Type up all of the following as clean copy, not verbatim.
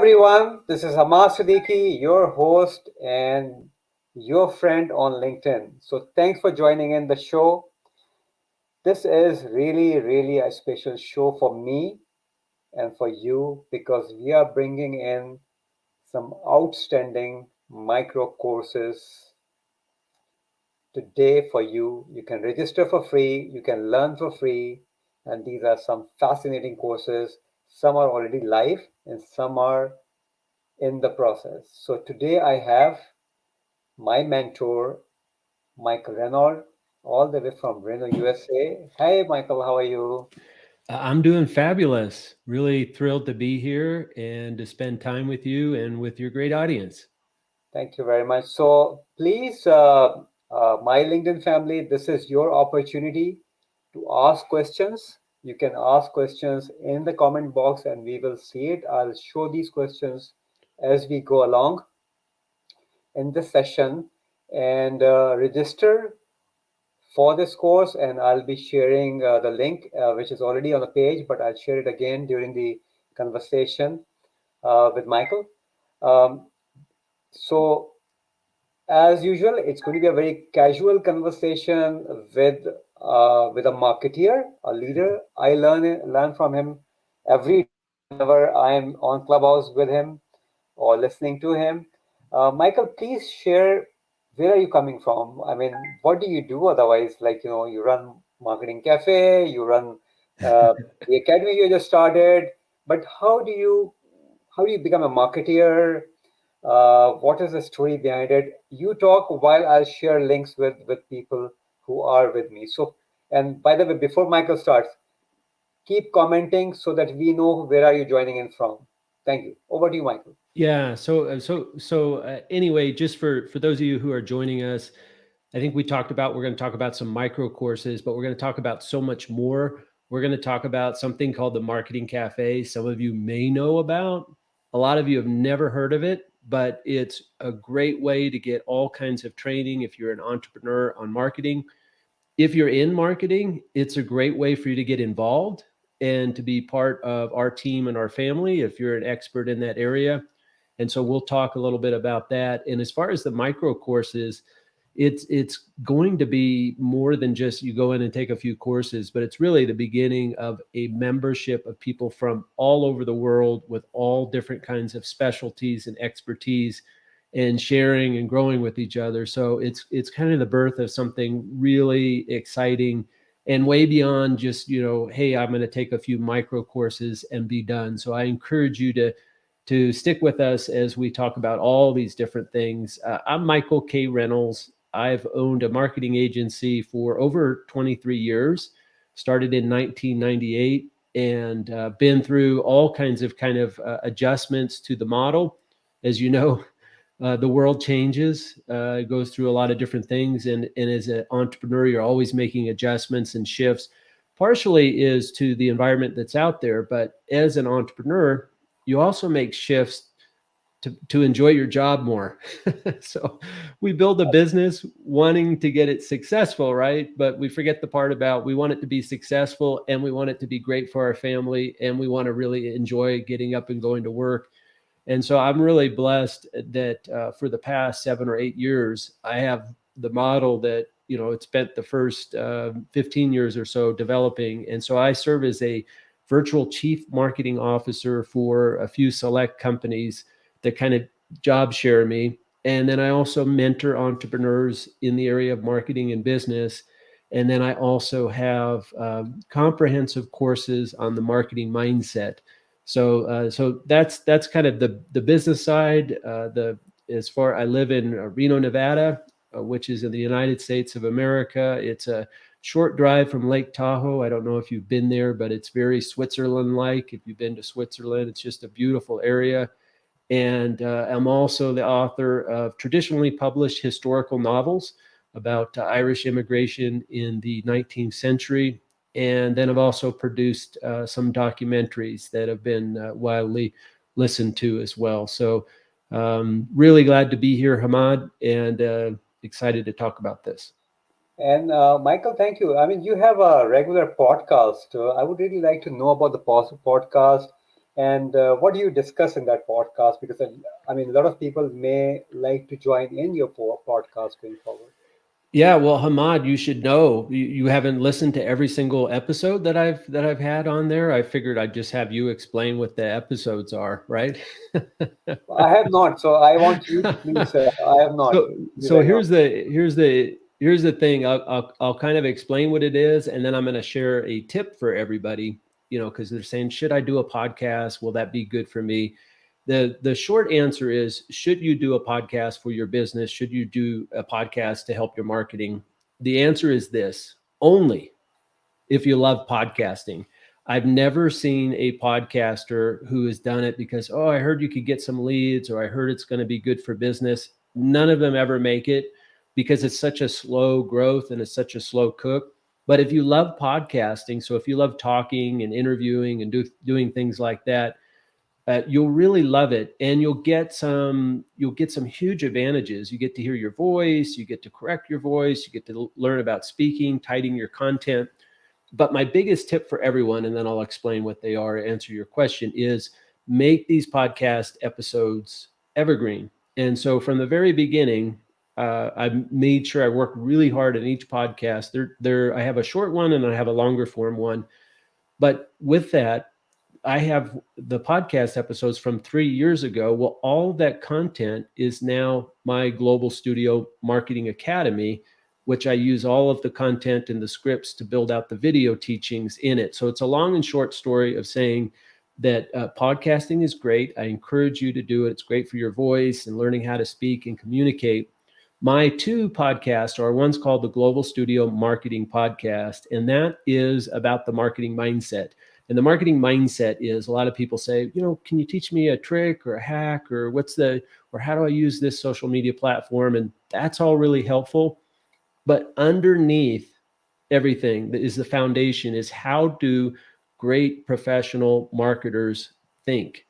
everyone, this is Hamas Siddiqui, your host and your friend on LinkedIn. So thanks for joining in the show. This is really a special show for me and for you because we are bringing in some outstanding micro courses today for you. You can register for free, you can learn for free, and these are some fascinating courses. Some are already live and some are in the process. So today I have my mentor, Michael Reynolds, all the way from Reno, USA. Hey, Michael, how are you? I'm doing fabulous. Really thrilled to be here and to spend time with you and with your great audience. Thank you very much. So please, my LinkedIn family, this is your opportunity to ask questions. You can ask questions in the comment box and we will see it. I'll show these questions as we go along in this session and register for this course, and I'll be sharing the link, which is already on the page, but I'll share it again during the conversation with Michael. Um, so, as usual, it's going to be a very casual conversation with a marketeer, a leader. I learn from him every day whenever I'm on Clubhouse with him or listening to him. Michael, please share where are you coming from? I mean, what do you do otherwise? Like, you run marketing cafe, you run uh, the academy you just started, but how do you become a marketeer? What is the story behind it? You talk while I'll share links with people who are with me. So, and by the way, before Michael starts, keep commenting so that we know where are you joining in from. Thank you. Over to you, Michael. Yeah. So anyway, just for those of you who are joining us, I think we're going to talk about some micro courses, but we're going to talk about so much more. We're going to talk about something called the Marketing Cafe. Some of you may know about. A lot of you have never heard of it, but it's a great way to get all kinds of training if you're an entrepreneur on marketing. If you're in marketing, it's a great way for you to get involved and to be part of our team and our family if you're an expert in that area. And so we'll talk a little bit about that. And as far as the micro courses, it's going to be more than just you go in and take a few courses, but it's really the beginning of a membership of people from all over the world with all different kinds of specialties and expertise and sharing and growing with each other. So it's kind of the birth of something really exciting and way beyond just, hey, I'm going to take a few micro courses and be done. So I encourage you to stick with us as we talk about all these different things. I'm Michael K Reynolds. I've owned a marketing agency for over 23 years, started in 1998, and been through all kinds of adjustments to the model. As you know, the world changes, it goes through a lot of different things. And as an entrepreneur, you're always making adjustments and shifts. Partially is to the environment that's out there, but as an entrepreneur, you also make shifts to enjoy your job more. So we build a business wanting to get it successful, right? But we forget the part about we want it to be successful and we want it to be great for our family and we want to really enjoy getting up and going to work. And so I'm really blessed that for the past 7 or 8 years, I have the model that, it spent the first 15 years or so developing. And so I serve as a virtual chief marketing officer for a few select companies that kind of job share me. And then I also mentor entrepreneurs in the area of marketing and business. And then I also have comprehensive courses on the marketing mindset. So that's kind of the business side. The as far I live in Reno, Nevada, which is in the United States of America. It's a short drive from Lake Tahoe. I don't know if you've been there, but it's very Switzerland-like. If you've been to Switzerland, it's just a beautiful area. And I'm also the author of traditionally published historical novels about Irish immigration in the 19th century. And then I've also produced some documentaries that have been widely listened to as well. So really glad to be here, Hamad, and excited to talk about this. And Michael, thank you. I mean, you have a regular podcast. I would really like to know about the podcast. And what do you discuss in that podcast? Because I mean, a lot of people may like to join in your podcast going forward. Yeah, well, Hamad, you should know you haven't listened to every single episode that I've had on there. I figured I'd just have you explain what the episodes are, right? I have not, so I want you to please. I have not. Please, So I know. here's the thing. I'll kind of explain what it is, and then I'm going to share a tip for everybody. Because they're saying, should I do a podcast? Will that be good for me? The short answer is, should you do a podcast for your business? Should you do a podcast to help your marketing? The answer is this: only if you love podcasting. I've never seen a podcaster who has done it because, oh, I heard you could get some leads, or I heard it's going to be good for business. None of them ever make it because it's such a slow growth and it's such a slow cook. But if you love podcasting, so if you love talking and interviewing and doing things like that, you'll really love it, and you'll get some huge advantages. You get to hear your voice, you get to correct your voice, you get to learn about speaking, tidying your content. But my biggest tip for everyone, and then I'll explain what they are to answer your question, is make these podcast episodes evergreen. And so from the very beginning, I made sure I worked really hard on each podcast. I have a short one and I have a longer form one. But with that, I have the podcast episodes from 3 years ago. Well, all that content is now my Global Studio Marketing Academy, which I use all of the content and the scripts to build out the video teachings in it. So it's a long and short story of saying that podcasting is great. I encourage you to do it. It's great for your voice and learning how to speak and communicate. My two podcasts are, one's called the Global Studio Marketing Podcast, and that is about the marketing mindset. And the marketing mindset is, a lot of people say, can you teach me a trick or a hack, or or how do I use this social media platform? And that's all really helpful. But underneath everything that is the foundation is, how do great professional marketers think?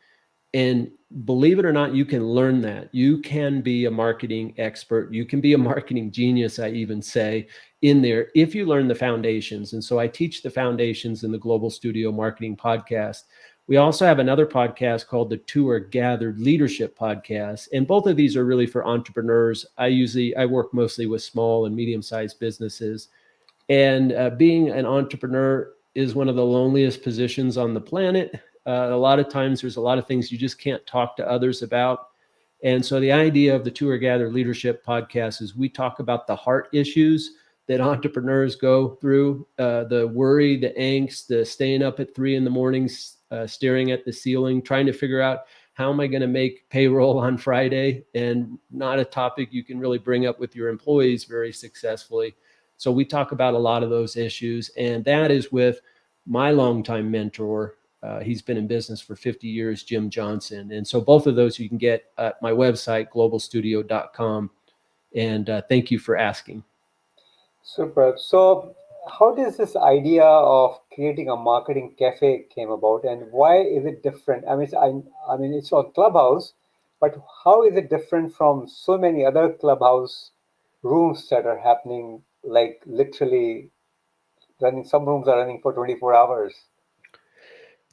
And believe it or not, you can learn that. You can be a marketing expert. You can be a marketing genius, I even say, in there, if you learn the foundations. And so I teach the foundations in the Global Studio Marketing Podcast. We also have another podcast called the Tour Gathered Leadership Podcast. And both of these are really for entrepreneurs. I work mostly with small and medium-sized businesses. And being an entrepreneur is one of the loneliest positions on the planet. A lot of times there's a lot of things you just can't talk to others about. And so the idea of the Tour Gather Leadership Podcast is, we talk about the heart issues that entrepreneurs go through, the worry, the angst, the staying up at 3 a.m, staring at the ceiling, trying to figure out, how am I going to make payroll on Friday? And not a topic you can really bring up with your employees very successfully. So we talk about a lot of those issues, and that is with my longtime mentor. He's been in business for 50 years, Jim Johnson. And so both of those you can get at my website, globalstudio.com. And thank you for asking. Super. So, how does this idea of creating a marketing cafe came about, and why is it different? I mean, it's on Clubhouse, but how is it different from so many other Clubhouse rooms that are happening? Like literally running. Some rooms are running for 24 hours.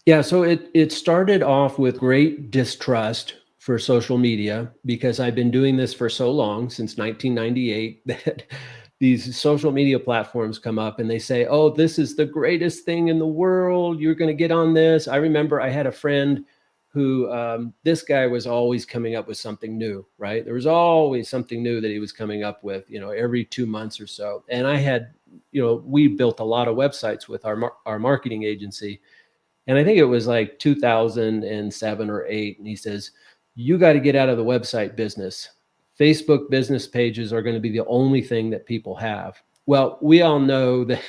Yeah, so it started off with great distrust for social media, because I've been doing this for so long, since 1998, that these social media platforms come up and they say, "Oh, this is the greatest thing in the world. You're going to get on this." I remember I had a friend who, this guy was always coming up with something new, right? There was always something new that he was coming up with, every 2 months or so. And we built a lot of websites with our marketing agency. And I think it was like 2007 or 8. And he says, "You got to get out of the website business. Facebook business pages are going to be the only thing that people have." Well, we all know that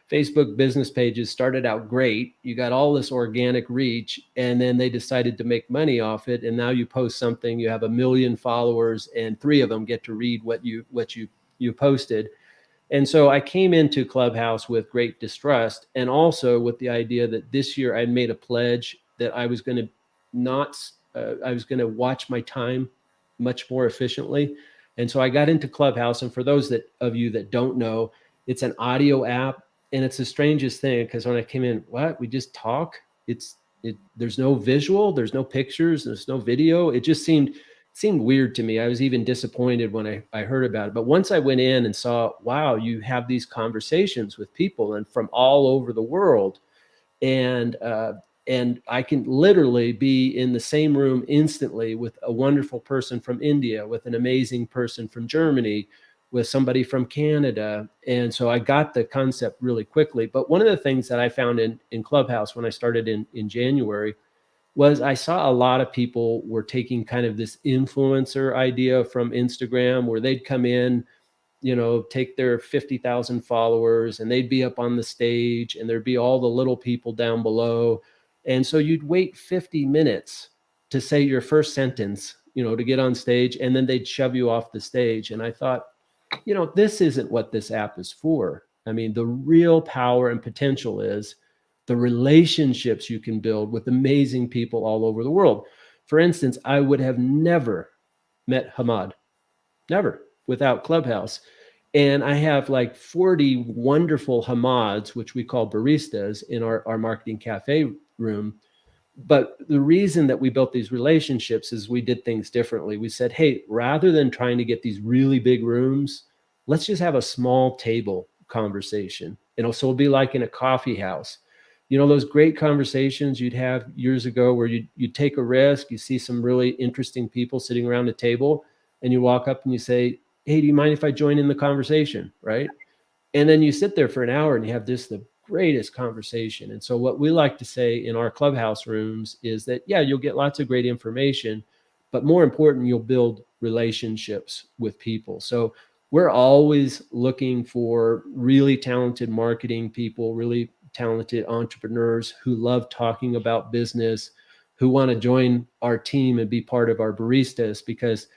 Facebook business pages started out great. You got all this organic reach, and then they decided to make money off it. And now you post something, you have 1 million followers, and 3 of them get to read what you posted. And so I came into Clubhouse with great distrust, and also with the idea that this year I'd made a pledge that I was going to not, I was going to watch my time much more efficiently. And so I got into Clubhouse. And for those of you that don't know, it's an audio app, and it's the strangest thing, because when I came in, what, we just talk? It's there's no visual, there's no pictures, there's no video. It just seemed weird to me. I was even disappointed when I heard about it. But once I went in and saw, wow, you have these conversations with people and from all over the world, and I can literally be in the same room instantly with a wonderful person from India, with an amazing person from Germany, with somebody from Canada. And so I got the concept really quickly. But one of the things that I found in Clubhouse when I started in January was I saw a lot of people were taking kind of this influencer idea from Instagram, where they'd come in, take their 50,000 followers and they'd be up on the stage and there'd be all the little people down below. And so you'd wait 50 minutes to say your first sentence, to get on stage, and then they'd shove you off the stage. And I thought, this isn't what this app is for. I mean, the real power and potential is the relationships you can build with amazing people all over the world. For instance, I would have never met Hamad, never, without Clubhouse. And I have like 40 wonderful Hamads, which we call baristas, in our marketing cafe room. But the reason that we built these relationships is we did things differently. We said, hey, rather than trying to get these really big rooms, let's just have a small table conversation. So it'll be like in a coffee house. Those great conversations you'd have years ago where you'd take a risk, you see some really interesting people sitting around a table, and you walk up and you say, hey, do you mind if I join in the conversation? Right. And then you sit there for an hour and you have the greatest conversation. And so what we like to say in our Clubhouse rooms is that, yeah, you'll get lots of great information, but more important, you'll build relationships with people. So we're always looking for really talented marketing people, really talented entrepreneurs who love talking about business, who want to join our team and be part of our baristas, because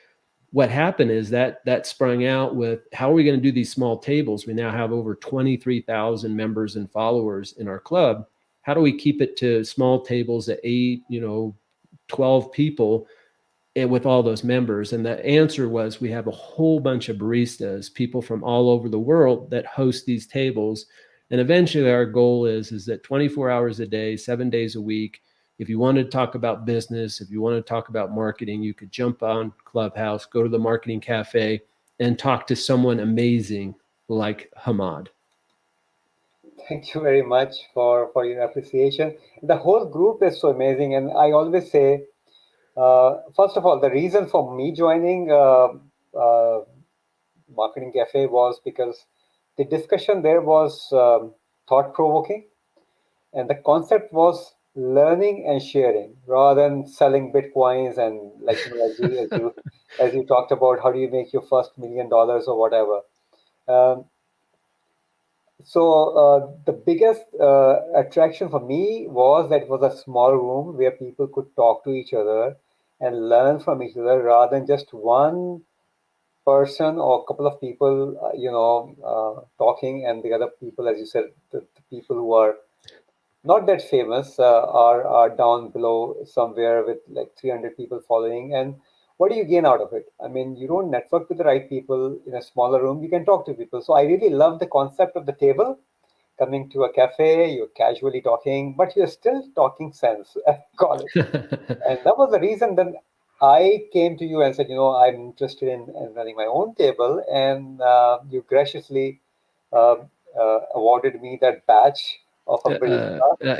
what happened is that sprung out with, how are we going to do these small tables? We now have over 23,000 members and followers in our club. How do we keep it to small tables at 8, 12 people, and with all those members? And the answer was, we have a whole bunch of baristas, people from all over the world, that host these tables. And eventually our goal is that 24 hours a day, 7 days a week, if you want to talk about business, if you want to talk about marketing, you could jump on Clubhouse, go to the marketing cafe, and talk to someone amazing like Hamad. Thank you very much for your appreciation. The whole group is so amazing, and I always say, first of all, the reason for me joining Marketing Cafe was because the discussion there was thought provoking, and the concept was learning and sharing rather than selling bitcoins, and like, as you talked about, how do you make your first $1 million or whatever. Um, so the biggest attraction for me was that it was a small room where people could talk to each other and learn from each other, rather than just one person or a couple of people, talking, and the other people, as you said, the people who are not that famous, are down below somewhere with like 300 people following. And what do you gain out of it? I mean, you don't network with the right people in a smaller room. You can talk to people. So I really love the concept of the table. Coming to a cafe, you're casually talking, but you're still talking sense, I call it. And that was the reason then I came to you and said, I'm interested in running my own table. And you graciously uh, awarded me that badge of a barista. Uh,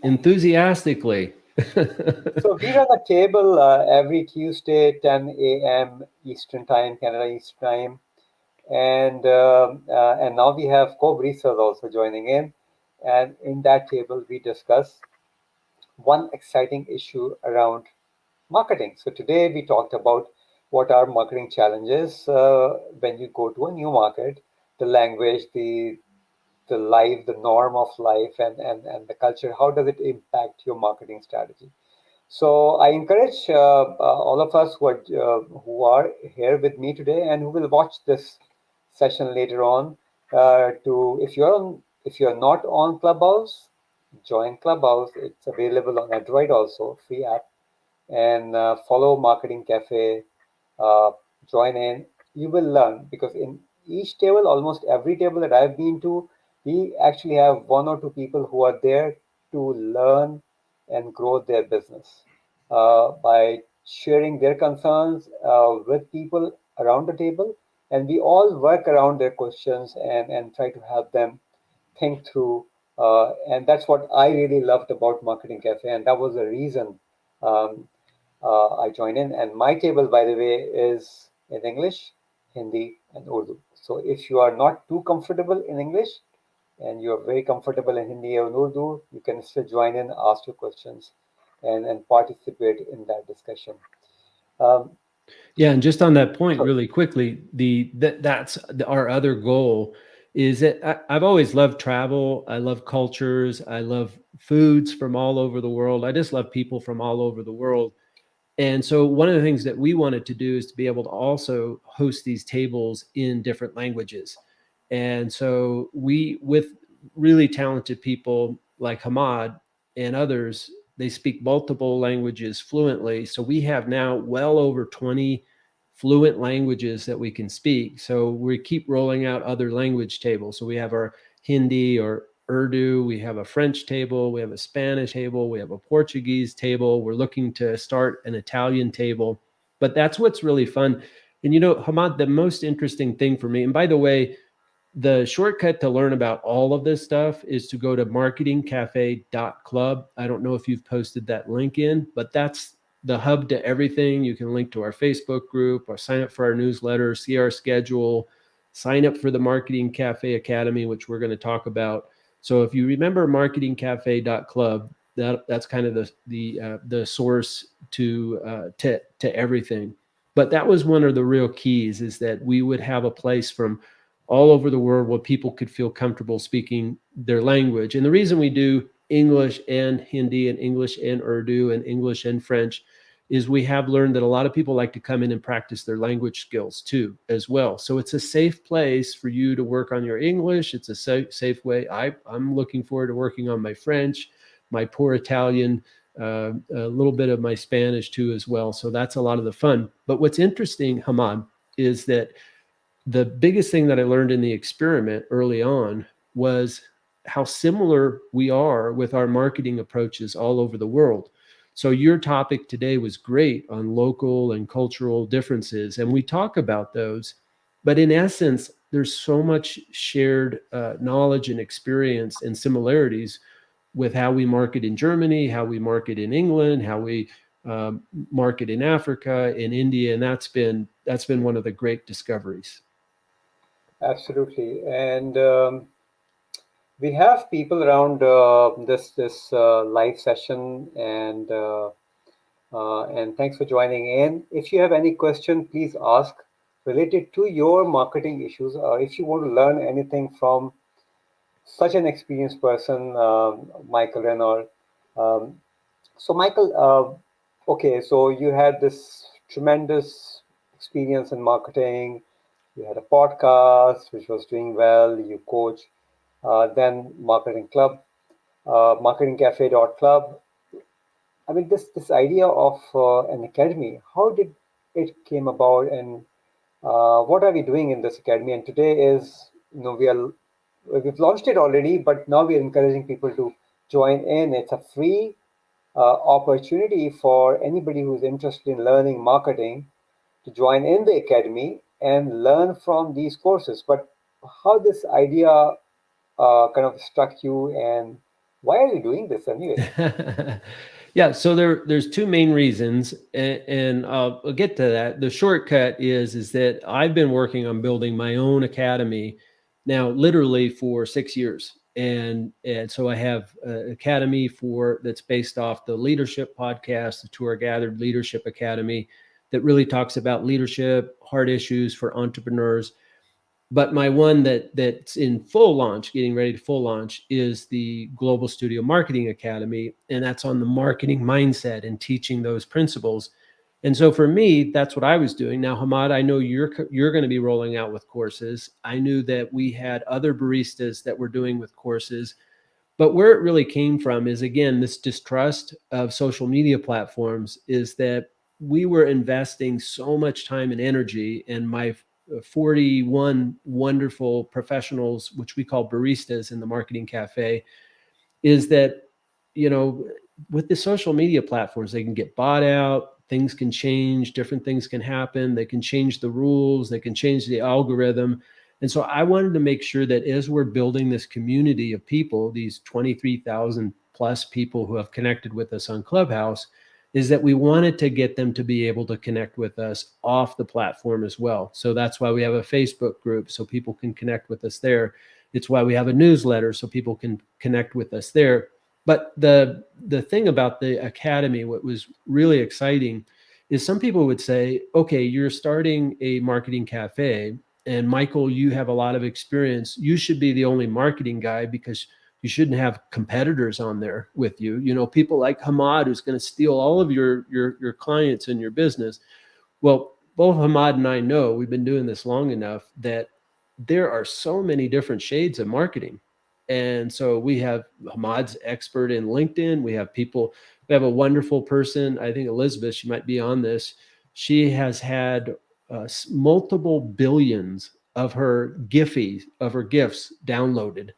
Enthusiastically. so we run a table every Tuesday, 10 a.m. Eastern Time, Canada Eastern Time. And now we have co-baristas also joining in. And in that table, we discuss one exciting issue around marketing. So today we talked about what are marketing challenges when you go to a new market, the language, the life, the norm of life, and the culture. How does it impact your marketing strategy? So I encourage all of us who are here with me today and who will watch this session later on, to, if you're not on Clubhouse, join Clubhouse. It's available on Android also, free app, and follow Marketing Cafe. Uh, Join in. You will learn, because in each table, almost every table that I've been to, we actually have one or two people who are there to learn, and grow their business by sharing their concerns with people around the table. And we all work around their questions and try to help them think through. And that's what I really loved about Marketing Cafe. And that was the reason um, I joined in. And my table, by the way, is in English, Hindi, and Urdu. So if you are not too comfortable in English and you are very comfortable in Hindi or Urdu, you can still join in, ask your questions, and participate in that discussion. Um, Yeah, and just on that point, so really quickly, our other goal is that I've always loved travel. I love cultures. I love foods from all over the world. I just love people from all over the world. And so one of the things that we wanted to do is to be able to also host these tables in different languages. And so we, with really talented people like Hamad and others, they speak multiple languages fluently. So we have now well over 20 fluent languages that we can speak. So we keep rolling out other language tables. So we have our Hindi or Urdu, we have a French table, we have a Spanish table, we have a Portuguese table. We're looking to start an Italian table. But that's what's really fun. And Hamad, the most interesting thing for me, and by the way, the shortcut to learn about all of this stuff is to go to marketingcafe.club. I don't know if you've posted that link in, but that's the hub to everything. You can link to our Facebook group or sign up for our newsletter, see our schedule, sign up for the Marketing Cafe Academy, which we're going to talk about. So if you remember marketingcafe.club, that's kind of the source to everything. But that was one of the real keys, is that we would have a place from all over the world where people could feel comfortable speaking their language. And the reason we do English and Hindi and English and Urdu and English and French is we have learned that a lot of people like to come in and practice their language skills too, as well. So it's a safe place for you to work on your English. It's a safe way. I'm looking forward to working on my French, my poor Italian, a little bit of my Spanish too, as well. So that's a lot of the fun. But what's interesting, Hamad, is that the biggest thing that I learned in the experiment early on was how similar we are with our marketing approaches all over the world. So your topic today was great on local and cultural differences, and we talk about those. But in essence, there's so much shared knowledge and experience and similarities with how we market in Germany, how we market in England, how we market in Africa, in India, and that's been one of the great discoveries. absolutely. And we have people around this live session, and thanks for joining in. If you have any question, please ask related to your marketing issues, or if you want to learn anything from such an experienced person, Michael Reynolds. Um, so, Michael, okay, so you had this tremendous experience in marketing. You had a podcast which was doing well. You coach, then marketing club, marketingcafe.club. I mean, this idea of an academy. How did it came about, and what are we doing in this academy? And today is, we've launched it already, but now we're encouraging people to join in. It's a free opportunity for anybody who's interested in learning marketing to join in the academy and learn from these courses. But how this idea kind of struck you, and why are you doing this anyway? Yeah, so there's two main reasons, and I'll get to that. The shortcut is that I've been working on building my own academy now, literally for 6 years, and so I have an academy for that's based off the Leadership Podcast, the Tour Gathered Leadership Academy, that really talks about leadership, hard issues for entrepreneurs. But my one that's in full launch, getting ready to full launch, is the Global Studio Marketing Academy, and that's on the marketing mindset and teaching those principles. And so for me, that's what I was doing. Now, Hamad, I know you're going to be rolling out with courses. I knew that we had other baristas that were doing with courses. But where it really came from is, again, this distrust of social media platforms, is that we were investing so much time and energy, and my 41 wonderful professionals, which we call baristas in the Marketing Cafe, is that, with the social media platforms, they can get bought out, things can change, different things can happen, they can change the rules, they can change the algorithm. And so I wanted to make sure that as we're building this community of people, these 23,000 plus people who have connected with us on Clubhouse, is that we wanted to get them to be able to connect with us off the platform as well. So that's why we have a Facebook group so people can connect with us there. It's why we have a newsletter so people can connect with us there. But the thing about the academy, what was really exciting, is some people would say, okay, you're starting a marketing cafe, and Michael, you have a lot of experience. You should be the only marketing guy because you shouldn't have competitors on there with you. You know, people like Hamad, who's going to steal all of your clients and your business. Well, both Hamad and I know, we've been doing this long enough, that there are so many different shades of marketing. And so we have Hamad's expert in LinkedIn. We have people, we have a wonderful person. I think Elizabeth, she might be on this. She has had multiple billions of her gifts downloaded.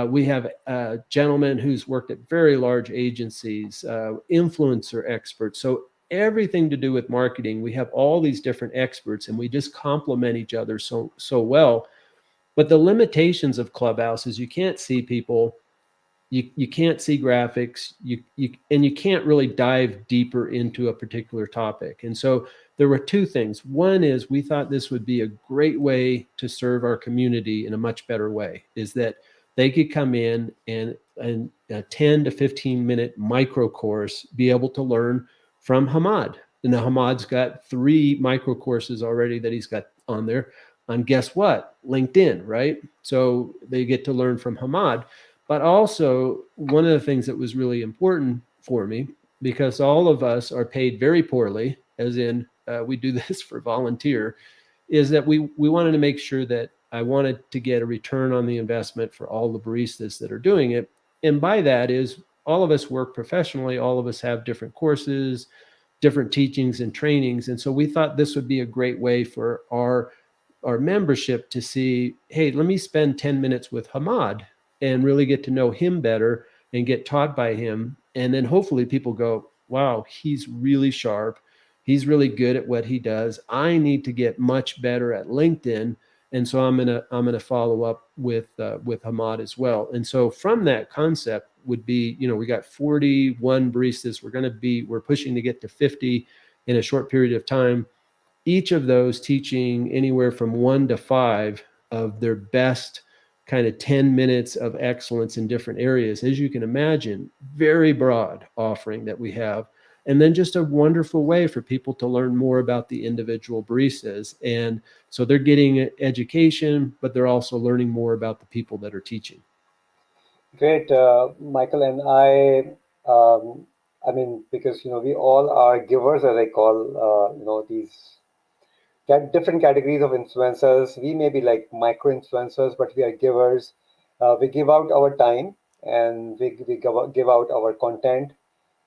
We have a gentleman who's worked at very large agencies, influencer experts. So everything to do with marketing, we have all these different experts, and we just complement each other so well. But the limitations of Clubhouse is you can't see people, you can't see graphics, and you can't really dive deeper into a particular topic. And so there were two things. One is we thought this would be a great way to serve our community in a much better way, is that they could come in and a 10 to 15 minute micro course be able to learn from Hamad. And now Hamad's got 3 micro courses already that he's got on there on, guess what? LinkedIn, right? So they get to learn from Hamad. But also, one of the things that was really important for me, because all of us are paid very poorly, as in we do this for volunteer, is that we wanted to make sure that I wanted to get a return on the investment for all the baristas that are doing it. And by that is all of us work professionally, all of us have different courses, different teachings and trainings. And so we thought this would be a great way for our membership to see, hey, let me spend 10 minutes with Hamad and really get to know him better and get taught by him. And then hopefully people go, wow, he's really sharp. He's really good at what he does. I need to get much better at LinkedIn. And so I'm gonna follow up with Hamad as well. And so from that concept would be, you know, we got 41 baristas. We're pushing to get to 50 in a short period of time, each of those teaching anywhere from 1 to 5 of their best kind of 10 minutes of excellence in different areas. As you can imagine, very broad offering that we have. And then just a wonderful way for people to learn more about the individual baristas. And so they're getting education, but they're also learning more about the people that are teaching. Great, Michael, and I mean, because we all are givers, as I call, these different categories of influencers. We may be like micro influencers, but we are givers. We give out our time, and we give out our content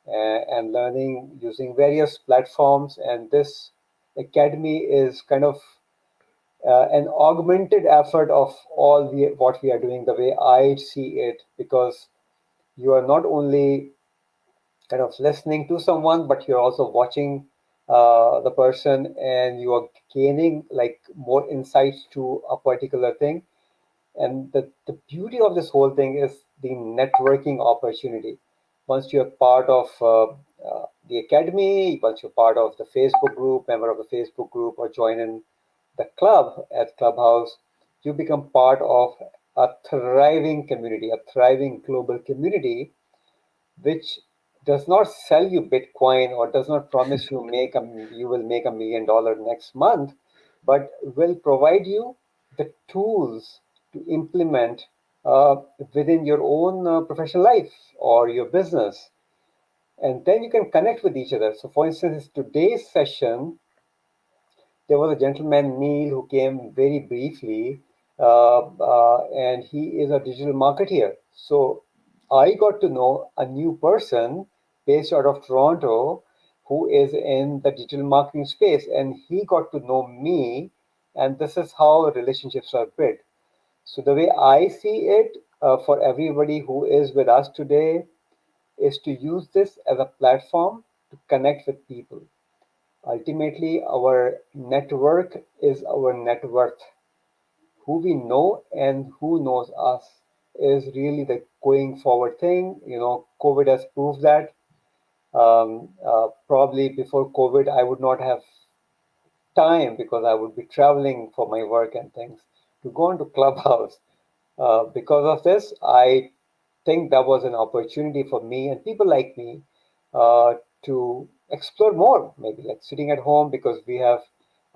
and learning using various platforms. And this academy is kind of an augmented effort of what we are doing, the way I see it, because you are not only kind of listening to someone, but you're also watching the person, and you are gaining like more insights to a particular thing. And the beauty of this whole thing is the networking opportunity. Once you're part of the academy, once you're part of the Facebook group, member of the Facebook group, or join in the club at Clubhouse, you become part of a thriving community, a thriving global community, which does not sell you Bitcoin or does not promise you will make $1 million next month, but will provide you the tools to implement uh, within your own professional life or your business. And then you can connect with each other. So, for instance, today's session, there was a gentleman, Neil, who came very briefly, and he is a digital marketer. So I got to know a new person based out of Toronto who is in the digital marketing space, and he got to know me, and this is how relationships are built. So the way I see it, for everybody who is with us today, is to use this as a platform to connect with people. Ultimately, our network is our net worth. Who we know and who knows us is really the going forward thing. COVID has proved that. Probably before COVID, I would not have time because I would be traveling for my work and things to go into Clubhouse. Because of this, I think that was an opportunity for me and people like me to explore more, maybe like sitting at home because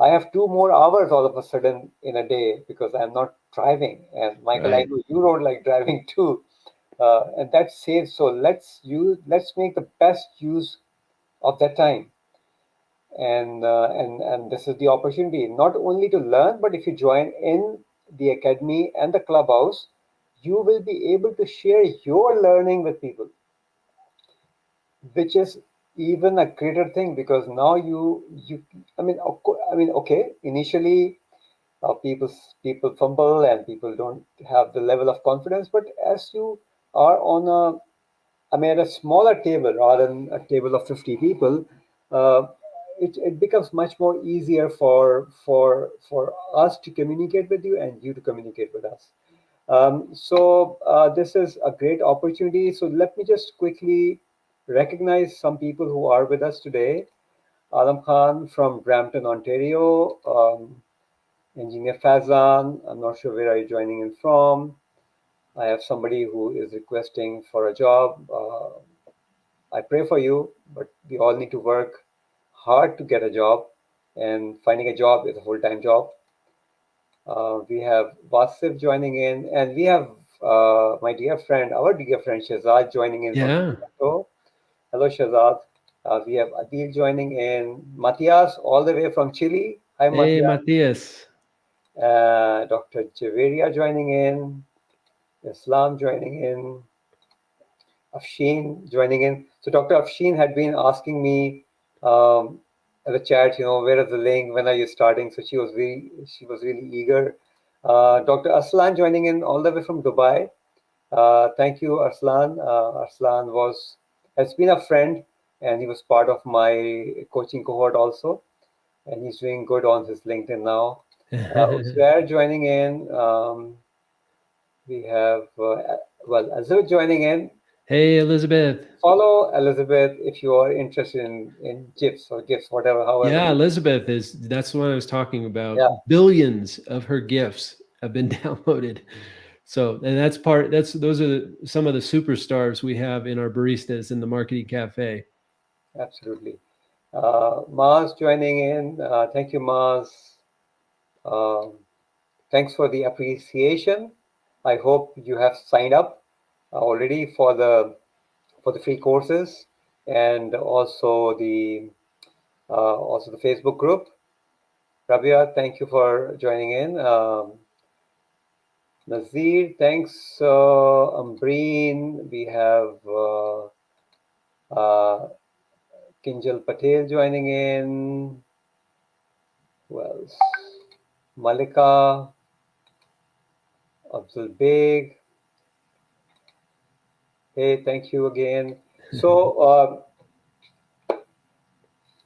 I have 2 more hours all of a sudden in a day because I'm not driving. And Michael, I Right. know you don't like driving too. And that saves. So let's make the best use of that time. And this is the opportunity not only to learn, but if you join in the academy and the clubhouse, you will be able to share your learning with people, which is even a greater thing because now you I mean, okay, initially people fumble and people don't have the level of confidence, but as you are on a I mean, at a smaller table rather than a table of 50 people, uh, it becomes much more easier for us to communicate with you and you to communicate with us. So this is a great opportunity. So let me just quickly recognize some people who are with us today. Alam Khan from Brampton, Ontario. Engineer Fazan, I'm not sure where are you joining in from. I have somebody who is requesting for a job. I pray for you, but we all need to work hard to get a job, and finding a job is a full-time job. We have Vasif joining in, and we have my dear friend, our dear friend Shazad joining in from Yeah. Toronto. Hello, Shazad. We have Adil joining in, Matthias all the way from Chile. Hi, Hey, Matthias. Matthias. Dr. Javeria joining in, Islam joining in, Afshin joining in. So Dr. Afshin had been asking me at the chat, where is the link? When are you starting? So she was really eager. Dr. Aslan joining in all the way from Dubai. Thank you, Arslan. Arslan has been a friend, and he was part of my coaching cohort also, and he's doing good on his LinkedIn now. Uswer joining in. We have Azur joining in. Hey, Elizabeth. Follow Elizabeth if you are interested in GIFs or GIFs, whatever, however. Yeah, Elizabeth that's what I was talking Yeah, about. Billions of her gifts have been downloaded. So, and those are some of the superstars we have in our baristas in the marketing cafe. absolutely. Mars joining in. Thank you, Mars. Um, Thanks for the appreciation. I hope you have signed up already for the free courses and also the Facebook group. Rabia, thank you for joining in. Nazir, thanks. Ambreen, we have uh, Kinjal Patel joining in. Who else? Malika, Abdul Beg. Hey, thank you again. So,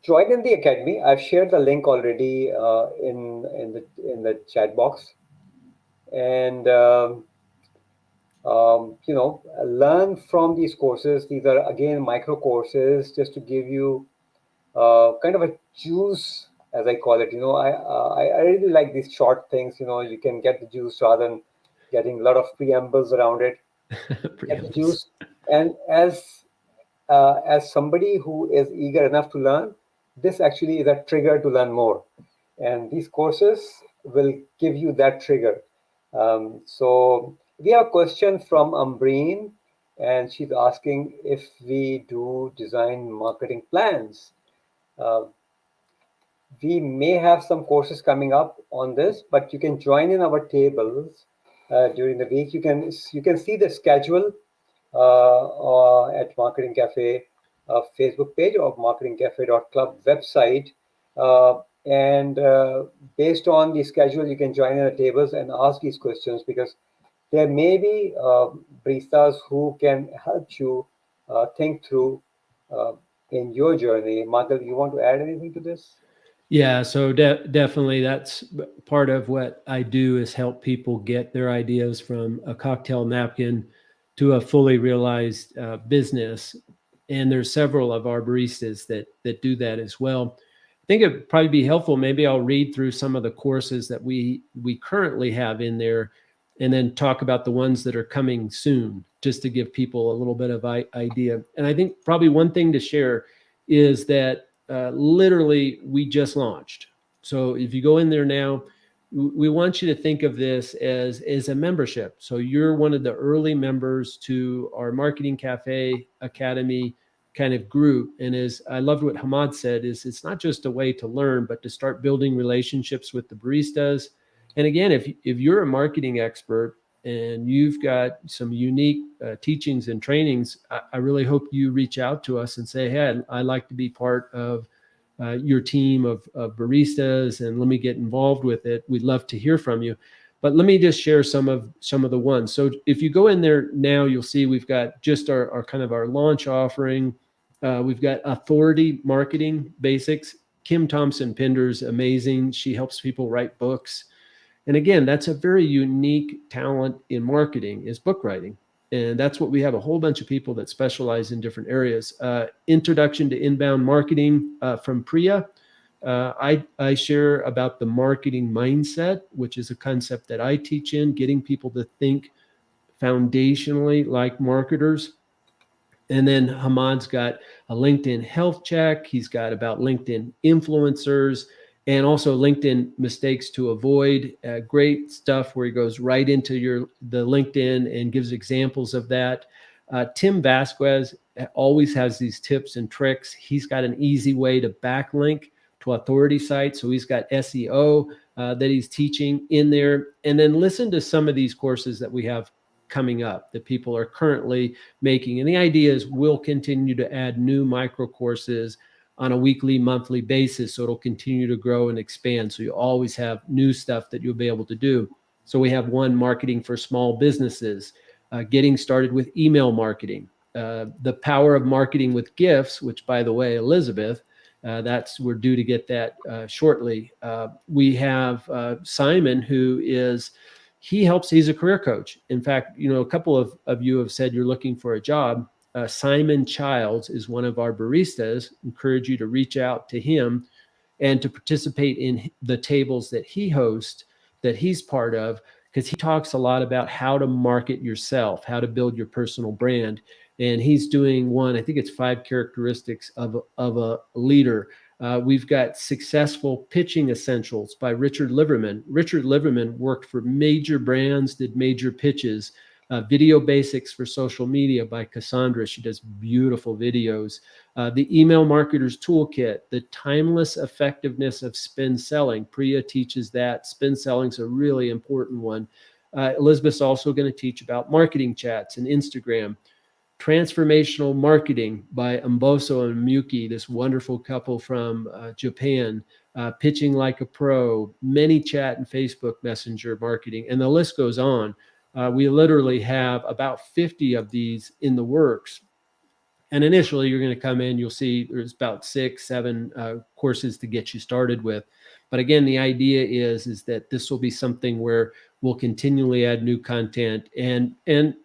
join in the academy. I've shared the link already in the chat box, and learn from these courses. These are again micro courses, just to give you kind of a juice, as I call it. I really like these short things. You can get the juice rather than getting a lot of preambles around it. Get the Preambles. juice, and as somebody who is eager enough to learn, this actually is a trigger to learn more, and these courses will give you that trigger. So we have a question from Ambreen, and she's asking if we do design marketing plans. Uh, we may have some courses coming up on this, but you can join in our tables during the week. You can see the schedule at Marketing Cafe Facebook page or marketingcafe.club website. And based on the schedule, you can join in the tables and ask these questions because there may be baristas who can help you think through uh, in your journey. Michael, you want to add anything to this? Yeah, so definitely that's part of what I do is help people get their ideas from a cocktail napkin to a fully realized business. And there's several of our baristas that do that as well. I think it'd probably be helpful. Maybe I'll read through some of the courses that we currently have in there, and then talk about the ones that are coming soon, just to give people a little bit of idea. And I think probably one thing to share is that literally we just launched. So if you go in there now, we want you to think of this as a membership. So you're one of the early members to our Marketing Cafe Academy kind of group. And as I loved what Hamad said, is it's not just a way to learn, but to start building relationships with the baristas. And again, if you're a marketing expert and you've got some unique teachings and trainings, I really hope you reach out to us and say, hey, I'd like to be part of your team of baristas, and let me get involved with it. We'd love to hear from you. But let me just share some of the ones. So if you go in there now, you'll see we've got just our kind of our launch offering. We've got authority marketing basics. Kim Thompson Pinder's amazing. She helps people write books. And again, that's a very unique talent in marketing is book writing. And that's what we have a whole bunch of people that specialize in different areas. Introduction to Inbound Marketing from Priya. I share about the marketing mindset, which is a concept that I teach in, getting people to think foundationally like marketers. And then Hamad's got a LinkedIn health check. He's got about LinkedIn influencers and also LinkedIn mistakes to avoid. Great stuff where he goes right into the LinkedIn and gives examples of that. Tim Vasquez always has these tips and tricks. He's got an easy way to backlink to authority sites. So he's got SEO that he's teaching in there. And then listen to some of these courses that we have coming up that people are currently making. And the idea is we'll continue to add new micro courses on a weekly, monthly basis. So it'll continue to grow and expand. So you always have new stuff that you'll be able to do. So we have one, marketing for small businesses, getting started with email marketing, the power of marketing with gifts, which by the way, Elizabeth, we're due to get that shortly. We have Simon, who is he's a career coach. In fact, a couple of you have said you're looking for a job. Simon Childs is one of our baristas. Encourage you to reach out to him and to participate in the tables that he hosts, that he's part of, because he talks a lot about how to market yourself, how to build your personal brand. And he's doing one, I think it's 5 characteristics of a leader. We've got Successful Pitching Essentials by Richard Liverman. Richard Liverman worked for major brands, did major pitches. Video Basics for Social Media by Cassandra. She does beautiful videos. The Email Marketer's Toolkit, the timeless effectiveness of spin selling. Priya teaches that. Spin selling is a really important one. Elizabeth's also going to teach about marketing chats and Instagram. Transformational Marketing by Mboso and Miyuki, this wonderful couple from Japan. Pitching Like a Pro, ManyChat and Facebook Messenger marketing, and the list goes on. We literally have about 50 of these in the works. And initially, you're going to come in, you'll see there's about 6, 7 courses to get you started with. But again, the idea is that this will be something where we'll continually add new content. And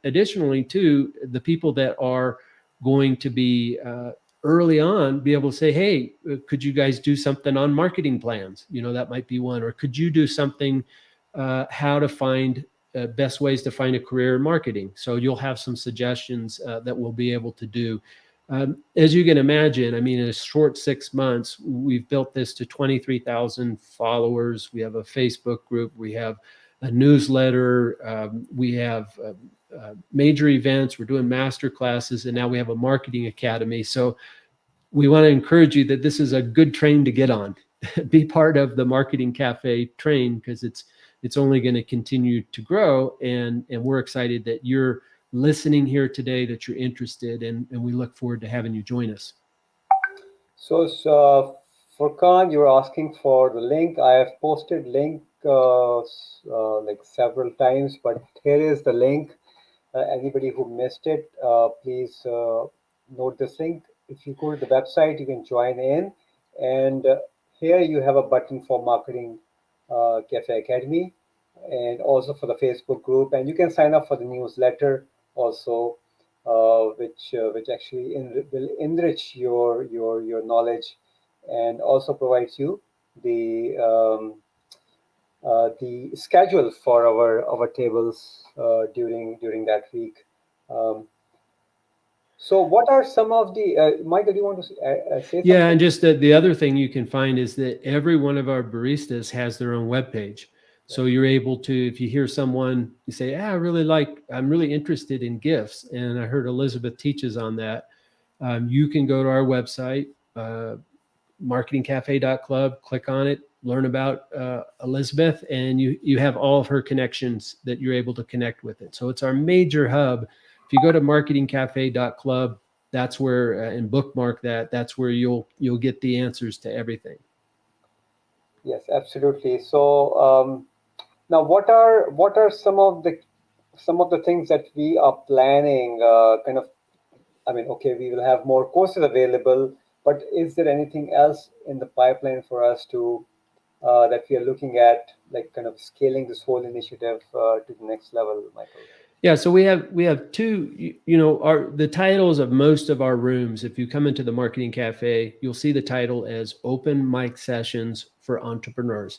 additionally, too, the people that are going to be early on be able to say, hey, could you guys do something on marketing plans? That might be one. Or could you do something, how to find best ways to find a career in marketing. So you'll have some suggestions that we'll be able to do. As you can imagine, I mean, in a short 6 months, we've built this to 23,000 followers. We have a Facebook group. We have a newsletter. We have major events. We're doing master classes, and now we have a marketing academy. So we want to encourage you that this is a good train to get on. Be part of the Marketing Cafe train, because it's only going to continue to grow, and we're excited that you're listening here today, that you're interested, and we look forward to having you join us. So, Furkan, you're asking for the link. I have posted link like several times, but here is the link. Anybody who missed it, please note this link. If you go to the website, you can join in, and here you have a button for Marketing Cafe Academy, and also for the Facebook group, and you can sign up for the newsletter also, which actually will enrich your knowledge, and also provides you the the schedule for our tables during that week. Um, so, what are some of the Michael? Do you want to say Yeah, something? and just the other thing you can find is that every one of our baristas has their own webpage. So you're able to, if you hear someone, you say, "Ah, I'm really interested in gifts," and I heard Elizabeth teaches on that. You can go to our website, marketingcafe.club, click on it, learn about Elizabeth, and you have all of her connections that you're able to connect with it. So it's our major hub. If you go to marketingcafe.club, that's where and bookmark that. That's where you'll get the answers to everything. Yes, absolutely. So now, what are some of the things that we are planning? Kind of, I mean, okay, we will have more courses available, but is there anything else in the pipeline for us to that we are looking at, like kind of scaling this whole initiative to the next level, Michael? Yeah, so we have two, our the titles of most of our rooms. If you come into the Marketing Cafe, you'll see the title as Open Mic Sessions for Entrepreneurs.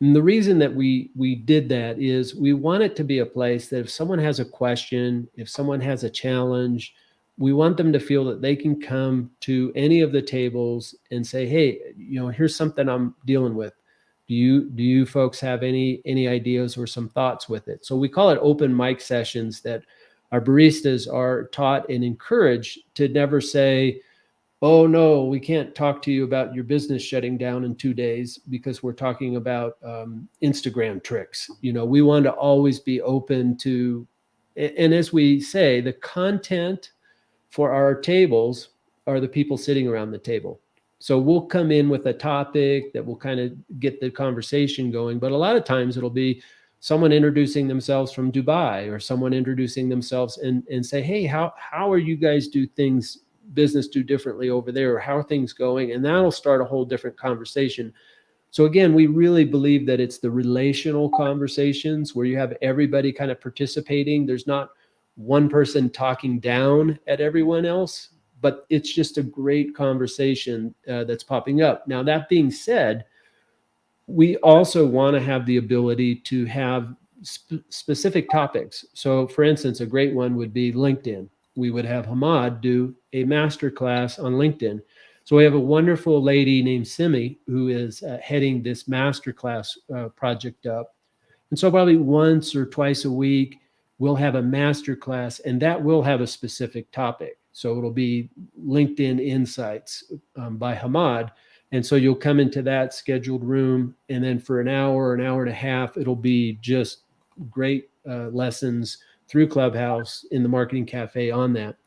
And the reason that we did that is we want it to be a place that if someone has a question, if someone has a challenge, we want them to feel that they can come to any of the tables and say, "Hey, here's something I'm dealing with. Do you folks have any ideas or some thoughts with it?" So we call it open mic sessions that our baristas are taught and encouraged to never say, "Oh no, we can't talk to you about your business shutting down in 2 days because we're talking about Instagram tricks." We want to always be open to, and as we say, the content for our tables are the people sitting around the table. So we'll come in with a topic that will kind of get the conversation going, but a lot of times it'll be someone introducing themselves from Dubai, or someone introducing themselves and say, "Hey, how are you guys business do differently over there, or how are things going?" And that'll start a whole different conversation. So again, we really believe that it's the relational conversations where you have everybody kind of participating. There's not one person talking down at everyone else, but it's just a great conversation that's popping up. Now, that being said, we also want to have the ability to have specific topics. So, for instance, a great one would be LinkedIn. We would have Hamad do a master class on LinkedIn. So, we have a wonderful lady named Simi who is heading this master class project up. And so, probably once or twice a week, we'll have a master class, and that will have a specific topic. So, it'll be LinkedIn Insights by Hamad. And so you'll come into that scheduled room, and then for an hour and a half, it'll be just great lessons through Clubhouse in the Marketing Cafe on that.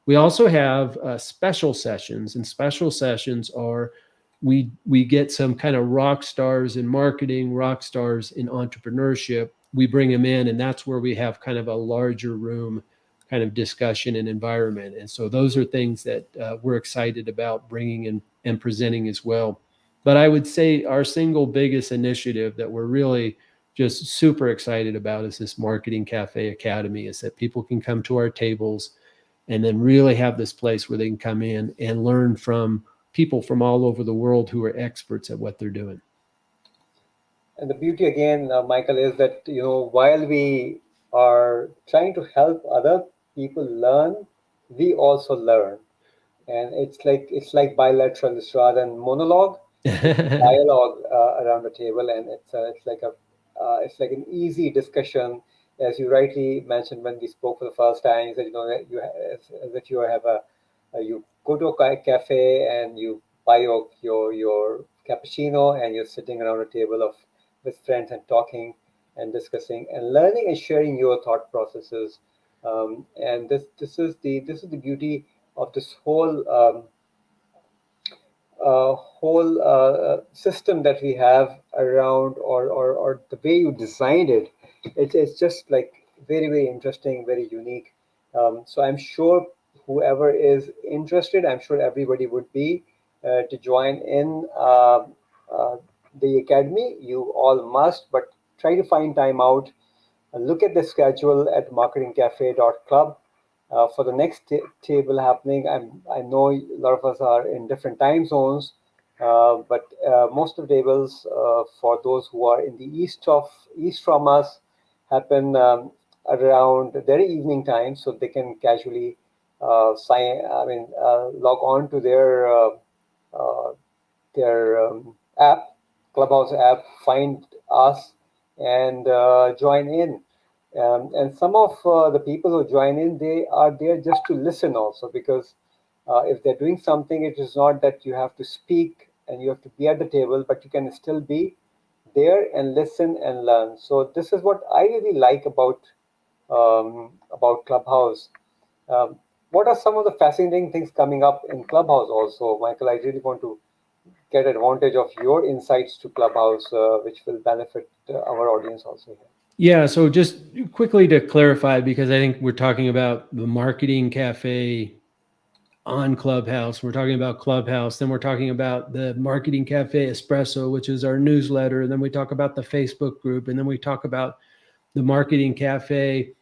We also have special sessions, and special sessions are we get some kind of rock stars in marketing, rock stars in entrepreneurship. We bring them in, and that's where we have kind of a larger room kind of discussion and environment. And so those are things that we're excited about bringing in and presenting as well. But I would say our single biggest initiative that we're really just super excited about is this Marketing Cafe Academy, is that people can come to our tables and then really have this place where they can come in and learn from people from all over the world who are experts at what they're doing. And the beauty again, Michael, is that while we are trying to help other people learn, we also learn, and it's like bilateral. It's rather than monologue. It's a dialogue around the table, and it's like an easy discussion, as you rightly mentioned when we spoke for the first time. That that as if you have you go to a cafe and you buy your cappuccino, and you're sitting around a table of with friends and talking and discussing and learning and sharing your thought processes. And this is the beauty of this whole system that we have around, or the way you designed it. It's just like very, very interesting, very unique. So I'm sure whoever is interested, I'm sure everybody would be, to join in uh, the academy. You all must, but try to find time out. Look at the schedule at marketingcafe.club for the next table happening. I know a lot of us are in different time zones, but most of the tables for those who are in the east from us happen around their evening time, so they can casually log on to uh, their app, Clubhouse app, find us and join in. And some of the people who join in, they are there just to listen also, because if they're doing something, it is not that you have to speak and you have to be at the table, but you can still be there and listen and learn. So this is what I really like about Clubhouse. Um, what are some of the fascinating things coming up in Clubhouse also, Michael? I really want to get advantage of your insights to Clubhouse, which will benefit our audience also here. Yeah, so just quickly to clarify, because I think we're talking about the marketing cafe on Clubhouse. We're talking about Clubhouse. Then we're talking about the Marketing Cafe Espresso, which is our newsletter. And then we talk about the Facebook group. And then we talk about the Marketing Cafe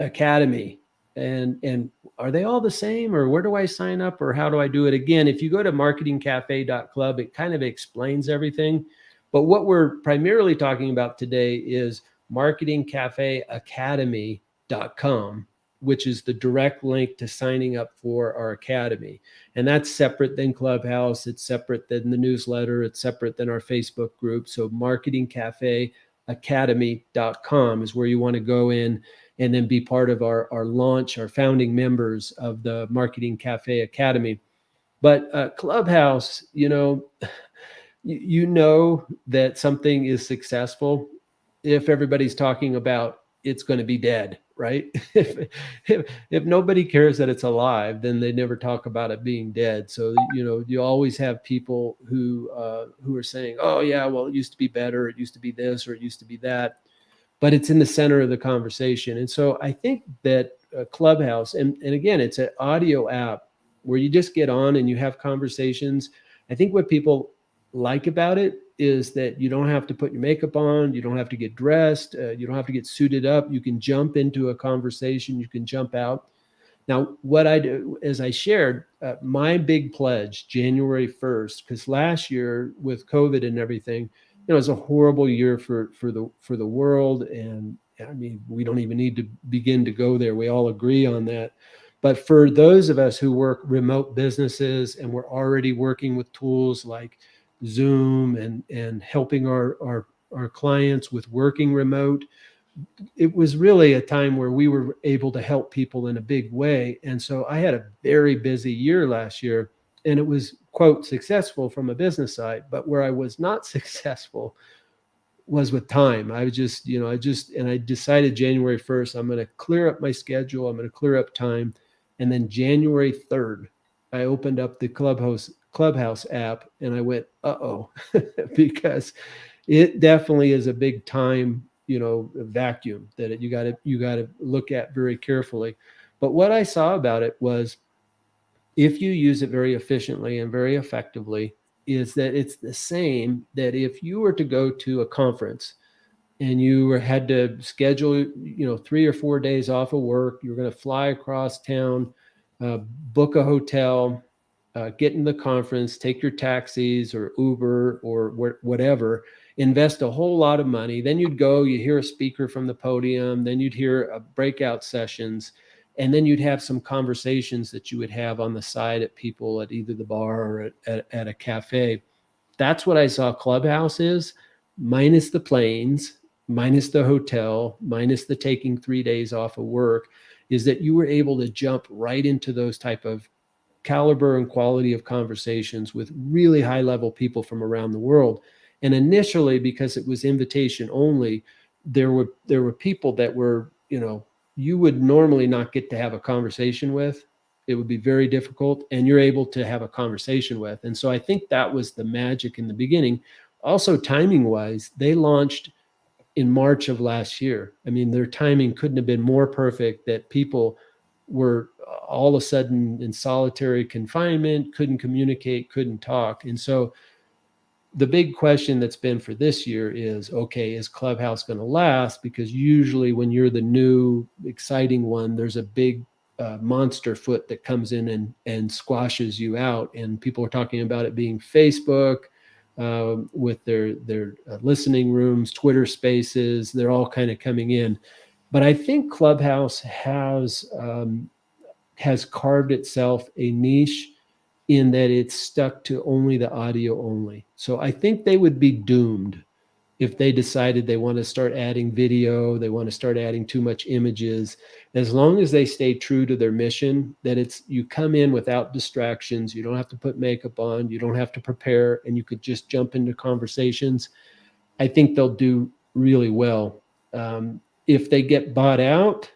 Academy. And are they all the same, or where do I sign up, or how do I do it? Again, if you go to marketingcafe.club, it kind of explains everything. But what we're primarily talking about today is marketingcafeacademy.com, which is the direct link to signing up for our academy. And that's separate than Clubhouse. It's separate than the newsletter. It's separate than our Facebook group. So marketingcafeacademy.com is where you want to go in and then be part of our launch, our founding members of the Marketing Cafe Academy. But Clubhouse, you know that something is successful if everybody's talking about it's going to be dead, right? if nobody cares that it's alive, then they never talk about it being dead. So you always have people who are saying, "Oh yeah, well it used to be better, it used to be this, or it used to be that," but it's in the center of the conversation. And so I think that Clubhouse, and again, it's an audio app where you just get on and you have conversations. I think what people like about it is that you don't have to put your makeup on, you don't have to get dressed, you don't have to get suited up. You can jump into a conversation, you can jump out. Now, what I do, as I shared, my big pledge, January 1st, because last year with COVID and everything, it was a horrible year for the world, and I mean, we don't even need to begin to go there. We all agree on that. But for those of us who work remote businesses and we're already working with tools like Zoom and helping our clients with working remote, it was really a time where we were able to help people in a big way. And so I had a very busy year last year, and it was, quote, successful from a business side. But where I was not successful was with time. And I decided January 1st, I'm going to clear up my schedule. I'm going to clear up time. And then January 3rd, I opened up the Clubhouse app and I went, uh-oh, because it definitely is a big time, vacuum that you got to look at very carefully. But what I saw about it was, if you use it very efficiently and very effectively, is that it's the same that if you were to go to a conference and you had to schedule 3 or 4 days off of work, you're going to fly across town, book a hotel, get in the conference, take your taxis or Uber or whatever, invest a whole lot of money. Then you'd go, you hear a speaker from the podium, then you'd hear breakout sessions, and then you'd have some conversations that you would have on the side at people at either the bar or at a cafe. That's what I saw Clubhouse is, minus the planes, minus the hotel, minus the taking 3 days off of work, is that you were able to jump right into those type of caliber and quality of conversations with really high level people from around the world. And initially, because it was invitation only, there were people that were, you would normally not get to have a conversation with. It would be very difficult, and you're able to have a conversation with. And so I think that was the magic in the beginning. Also, timing wise, they launched in March of last year. I mean, their timing couldn't have been more perfect, that people were all of a sudden in solitary confinement, couldn't communicate, couldn't talk. And so the big question that's been for this year is, okay, is Clubhouse going to last? Because usually when you're the new exciting one, there's a big monster foot that comes in and squashes you out. And people are talking about it being Facebook with their listening rooms, Twitter spaces. They're all kind of coming in. But I think Clubhouse has carved itself a niche in that it's stuck to only the audio only. So I think they would be doomed if they decided they want to start adding video, they want to start adding too much images. As long as they stay true to their mission, that it's you come in without distractions, you don't have to put makeup on, you don't have to prepare, and you could just jump into conversations. I think they'll do really well. If they get bought out,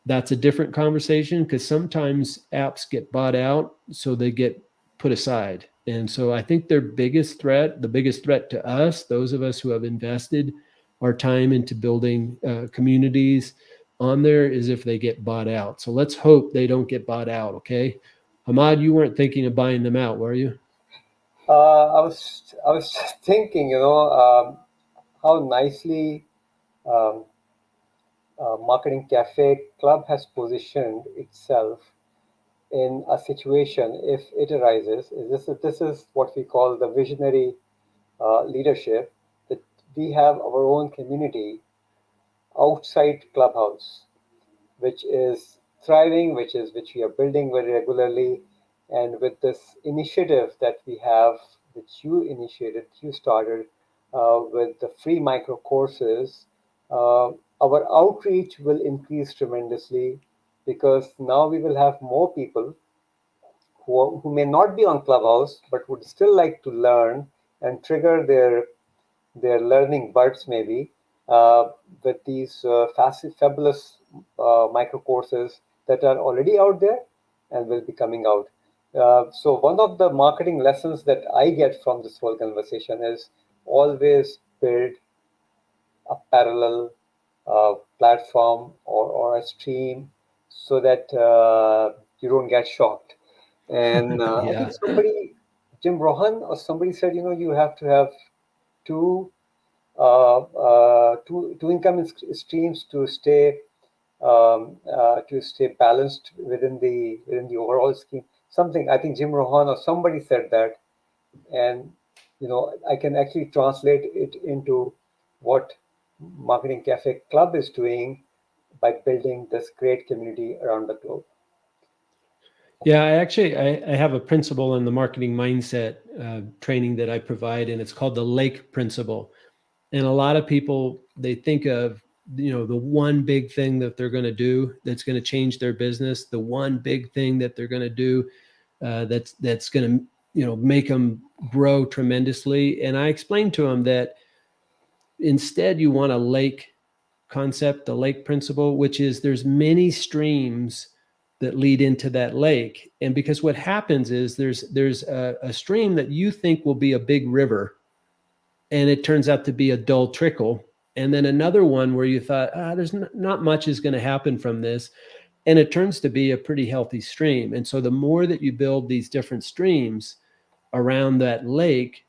that's a different conversation, because sometimes apps get bought out, so they get put aside. And so I think their the biggest threat to us, those of us who have invested our time into building communities on there, is if they get bought out. So let's hope they don't get bought out. Okay. Hamad, you weren't thinking of buying them out, were you? I was just thinking, how nicely um, Marketing Cafe Club has positioned itself in a situation if it arises. This is what we call the visionary leadership, that we have our own community outside Clubhouse, which is thriving, which we are building very regularly. And with this initiative that we have, which you initiated, you started with the free micro courses, our outreach will increase tremendously, because now we will have more people who may not be on Clubhouse but would still like to learn and trigger their learning buds maybe with these fabulous micro courses that are already out there and will be coming out. So one of the marketing lessons that I get from this whole conversation is always build a parallel platform or a stream so that you don't get shocked. And I think Yeah. somebody, Jim Rohan or somebody said, you have to have two two income streams to stay balanced within the overall scheme. Something, I think Jim Rohan or somebody said that, and I can actually translate it into what Marketing Cafe Club is doing by building this great community around the globe. Yeah, I have a principle in the marketing mindset training that I provide, and it's called the lake principle. And a lot of people, they think of, the one big thing that they're going to do that's going to change their business, the one big thing that they're going to do that's going to make them grow tremendously. And I explained to them that instead you want a lake concept, the lake principle, which is there's many streams that lead into that lake. And because what happens is there's a stream that you think will be a big river, and it turns out to be a dull trickle. And then another one where you thought, there's not much is going to happen from this, and it turns to be a pretty healthy stream. And so the more that you build these different streams around that lake,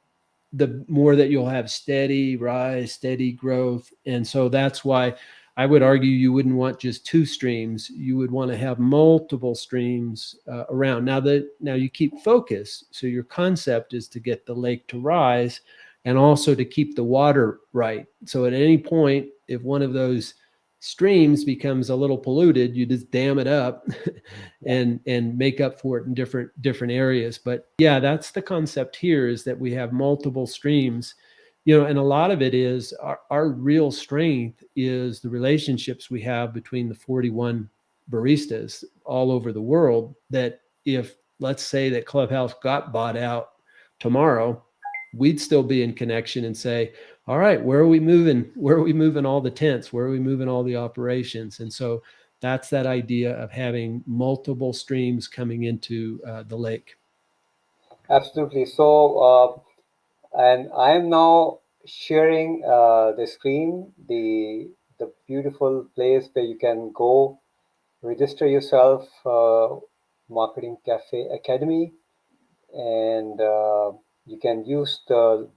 the more that you'll have steady rise, steady growth. And so that's why I would argue you wouldn't want just two streams. You would want to have multiple streams around. Now you keep focus. So your concept is to get the lake to rise and also to keep the water right. So at any point, if one of those streams becomes a little polluted, you just dam it up and make up for it in different areas. But yeah, that's the concept here, is that we have multiple streams, and a lot of it is our real strength is the relationships we have between the 41 baristas all over the world, that if, let's say, that Clubhouse got bought out tomorrow, we'd still be in connection and say, all right, where are we moving all the tents, where are we moving all the operations? And so that's that idea of having multiple streams coming into the lake. Absolutely. So, and I am now sharing the screen, the beautiful place where you can go register yourself, Marketing Cafe Academy, and you can use the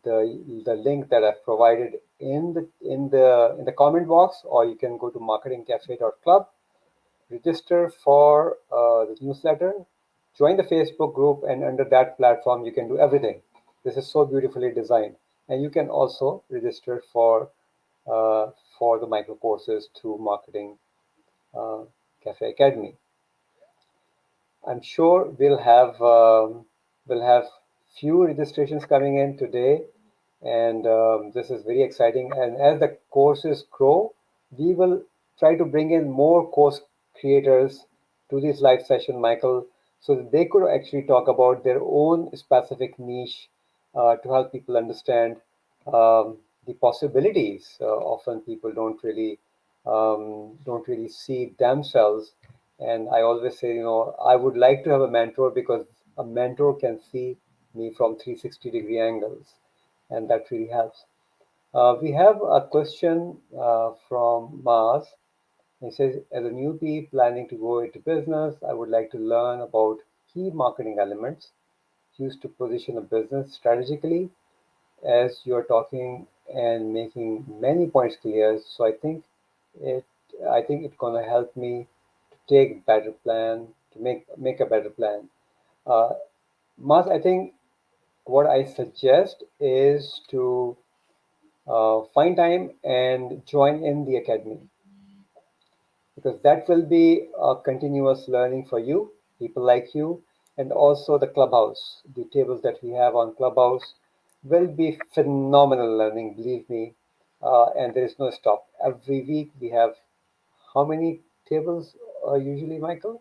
link that I've provided in the comment box, or you can go to marketingcafe.club, register for the newsletter, join the Facebook group, and under that platform you can do everything. This is so beautifully designed, and you can also register uh, for the micro courses through Marketing uh, Cafe Academy. I'm sure we'll have few registrations coming in today, and this is very exciting. And as the courses grow, we will try to bring in more course creators to this live session, Michael, so that they could actually talk about their own specific niche to help people understand the possibilities. Often people don't really see themselves, and I always say, I would like to have a mentor because a mentor can see me from 360-degree angles, and that really helps. We have a question from Mars. He says, as a newbie planning to go into business, I would like to learn about key marketing elements used to position a business strategically. As you're talking and making many points clear, so it, I think it's gonna help me to take better plan, to make a better plan. Uh, Mas, I think what I suggest is to find time and join in the academy, because that will be a continuous learning for you, people like you, and also the clubhouse. The tables that we have on clubhouse will be phenomenal learning, believe me. And there is no stop. Every week we have how many tables usually, Michael?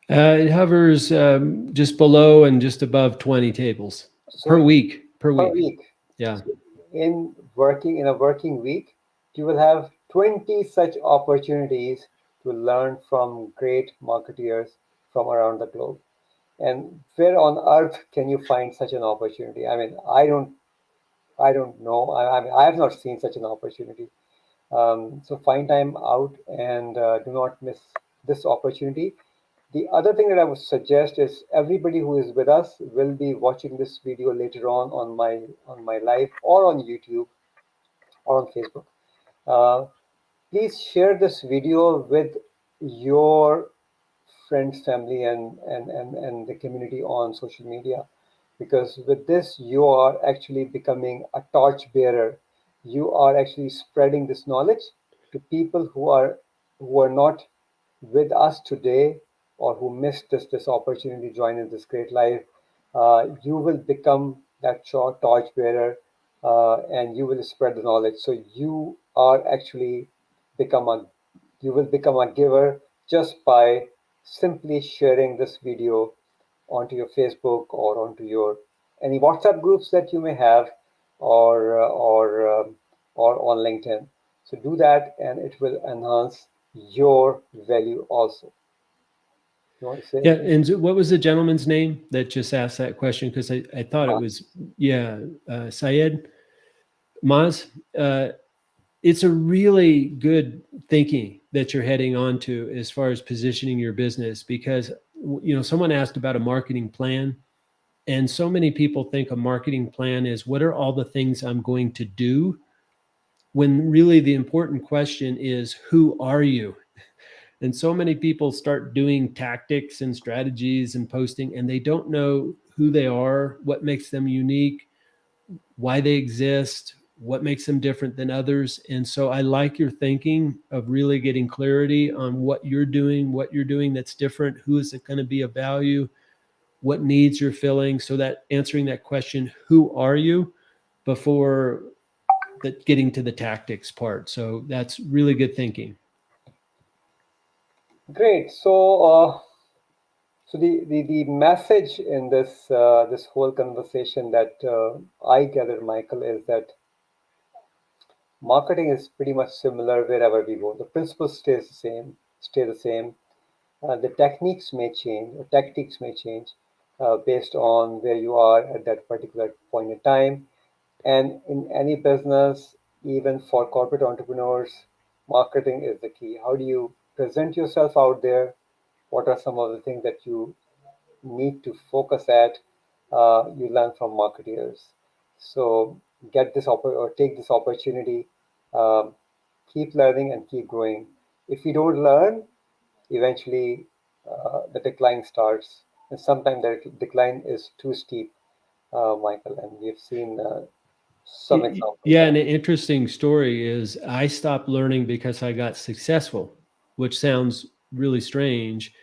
It hovers just below and just above 20 tables So per week. Per per week. week. Yeah. So in a working week, you will have 20 such opportunities to learn from great marketeers from around the globe. And where on earth can you find such an opportunity? I mean, I don't know. I mean, I have not seen such an opportunity. So find time out and do not miss this opportunity. The other thing that I would suggest is everybody who is with us will be watching this video later on my live or on YouTube or on Facebook. Uh, Please share this video with your friends, family, and the community on social media, because with this you are actually becoming a torch bearer. You are actually spreading this knowledge to people who are not with us today, or who missed this opportunity to join in this great life. You will become that torch bearer, and you will spread the knowledge. So become a you will become a giver just by simply sharing this video onto your Facebook or onto your any WhatsApp groups that you may have, or on LinkedIn. So do that, and it will enhance your value also. You want to say Yeah. anything? And so what was the gentleman's name that just asked that question? Because I thought it Mas? was, yeah, Syed Maz. It's a really good thinking that you're heading on to as far as positioning your business, because, someone asked about a marketing plan. And so many people think a marketing plan is, what are all the things I'm going to do? When really the important question is, who are you? And so many people start doing tactics and strategies and posting, and they don't know who they are, what makes them unique, why they exist, what makes them different than others. And so I like your thinking of really getting clarity on what you're doing that's different, who is it going to be of value, what needs you're filling, so that answering that question, who are you, before that getting to the tactics part. So that's really good thinking. Great. So the message in this whole conversation that I gather, Michael, is that marketing is pretty much similar wherever we go. The principles stay the same. The techniques may change, or tactics may change based on where you are at that particular point in time. And in any business, even for corporate entrepreneurs, marketing is the key. How do you present yourself out there. What are some of the things that you need to focus at? You learn from marketeers. So get this or take this opportunity. Um, Keep learning and keep growing. If you don't learn, eventually the decline starts, and sometimes the decline is too steep, Michael, and we've seen some examples Yeah, that. and an interesting story is I stopped learning because I got successful, which sounds really strange.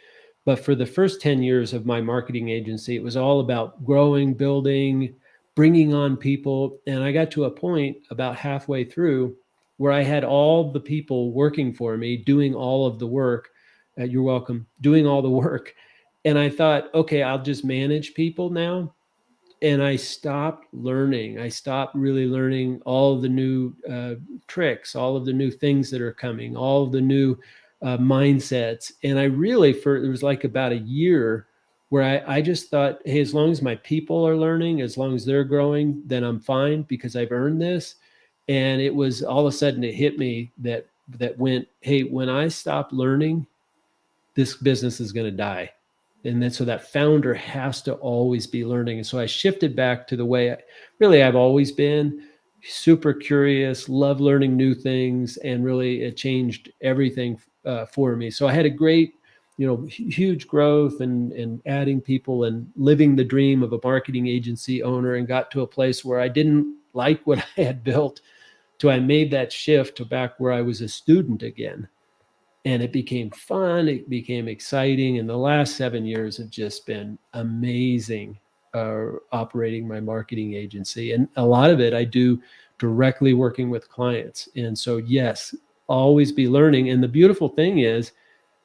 But for the first 10 years of my marketing agency, it was all about growing, building, bringing on people. And I got to a point about halfway through where I had all the people working for me, doing all of the work. You're welcome, doing all the work. And I thought, okay, I'll just manage people now, and I stopped learning. I stopped really learning all of the new tricks, all of the new things that are coming, all of the new mindsets. And I really, for it was like about a year where I just thought, hey, as long as my people are learning, as long as they're growing, then I'm fine because I've earned this. And it was all of a sudden it hit me that went, hey, when I stop learning, this business is going to die. And then so that founder has to always be learning. And so I shifted back to the way really I've always been, super curious, love learning new things, and really it changed everything for me. So I had a great, huge growth and adding people and living the dream of a marketing agency owner, and got to a place where I didn't like what I had built. So I made that shift to back where I was a student again, and it became fun, it became exciting, and the last 7 years have just been amazing, operating my marketing agency. And a lot of it I do directly working with clients. And so yes, always be learning. And the beautiful thing is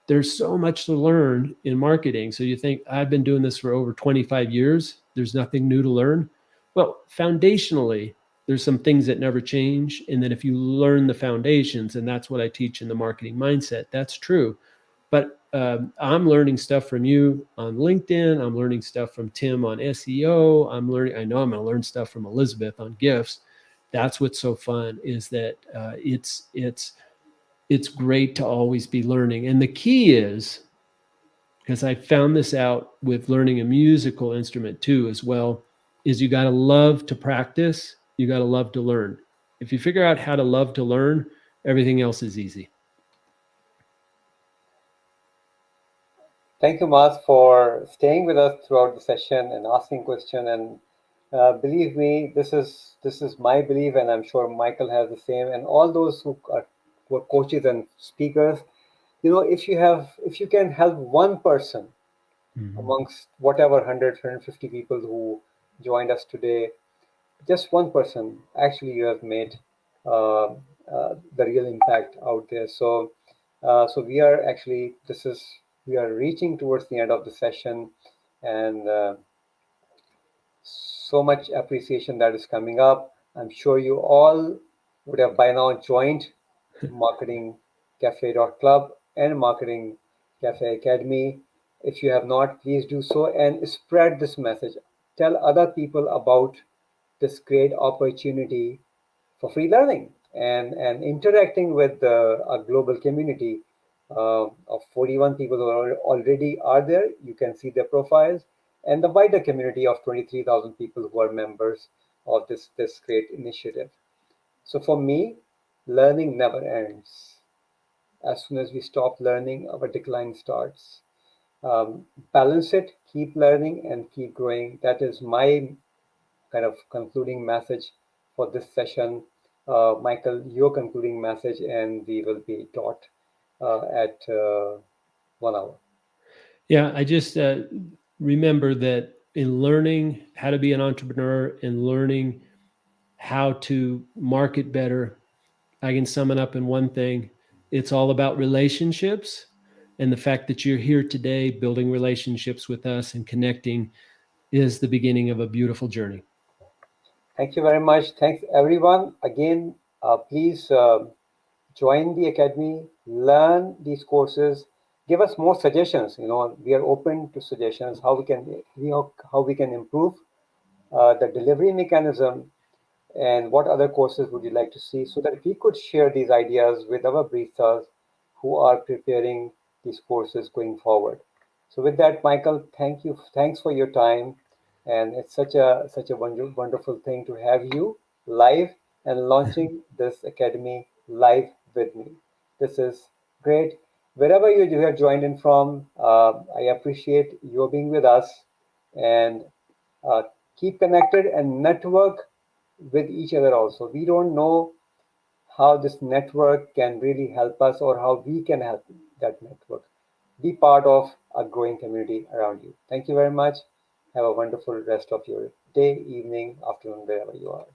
there's so much to learn in marketing. So you think, I've been doing this for over 25 years, there's nothing new to learn. Well, foundationally, there's some things that never change. And then if you learn the foundations, and that's what I teach in the marketing mindset, that's true. But I'm learning stuff from you on LinkedIn. I'm learning stuff from Tim on SEO. I know I'm going to learn stuff from Elizabeth on gifts. That's what's so fun, is that it's great to always be learning. And the key is, because I found this out with learning a musical instrument too, as well, is you got to love to practice. You got to love to learn. If you figure out how to love to learn, everything else is easy. Thank you, Mars, for staying with us throughout the session and asking questions. And believe me, this is my belief, and I'm sure Michael has the same. And all those who are coaches and speakers, if you can help one person Mm-hmm. amongst whatever 150 people who joined us today, just one person, actually you have made uh, the real impact out there. So we are actually, this is, we are reaching towards the end of the session, and so much appreciation that is coming up. I'm sure you all would have by now joined Marketing Cafe Club and Marketing Cafe Academy. If you have not, please do so and spread this message. Tell other people about this great opportunity for free learning and interacting with a global community of 41 people who already are there. You can see their profiles, and the wider community of 23,000 people who are members of this great initiative. So for me, learning never ends. As soon as we stop learning, our decline starts. Balance it, keep learning, and keep growing. That is my kind of concluding message for this session. Michael, your concluding message, and we will be taught at 1 hour. Yeah, I just remember that in learning how to be an entrepreneur and learning how to market better, I can sum it up in one thing. It's all about relationships. And the fact that you're here today building relationships with us and connecting is the beginning of a beautiful journey. Thank you very much. Thanks, everyone. Again, please join the academy, learn these courses, give us more suggestions. We are open to suggestions how we can, how we can improve the delivery mechanism, and what other courses would you like to see, so that we could share these ideas with our baristas who are preparing these courses going forward. So with that, Michael, thank you. Thanks for your time. And it's such a wonderful thing to have you live and launching this academy live with me. This is great. Wherever you have joined in from, I appreciate your being with us, and uh, keep connected and network with each other also. We don't know how this network can really help us or how we can help that network. Be part of a growing community around you. Thank you very much. Have a wonderful rest of your day, evening, afternoon, wherever you are.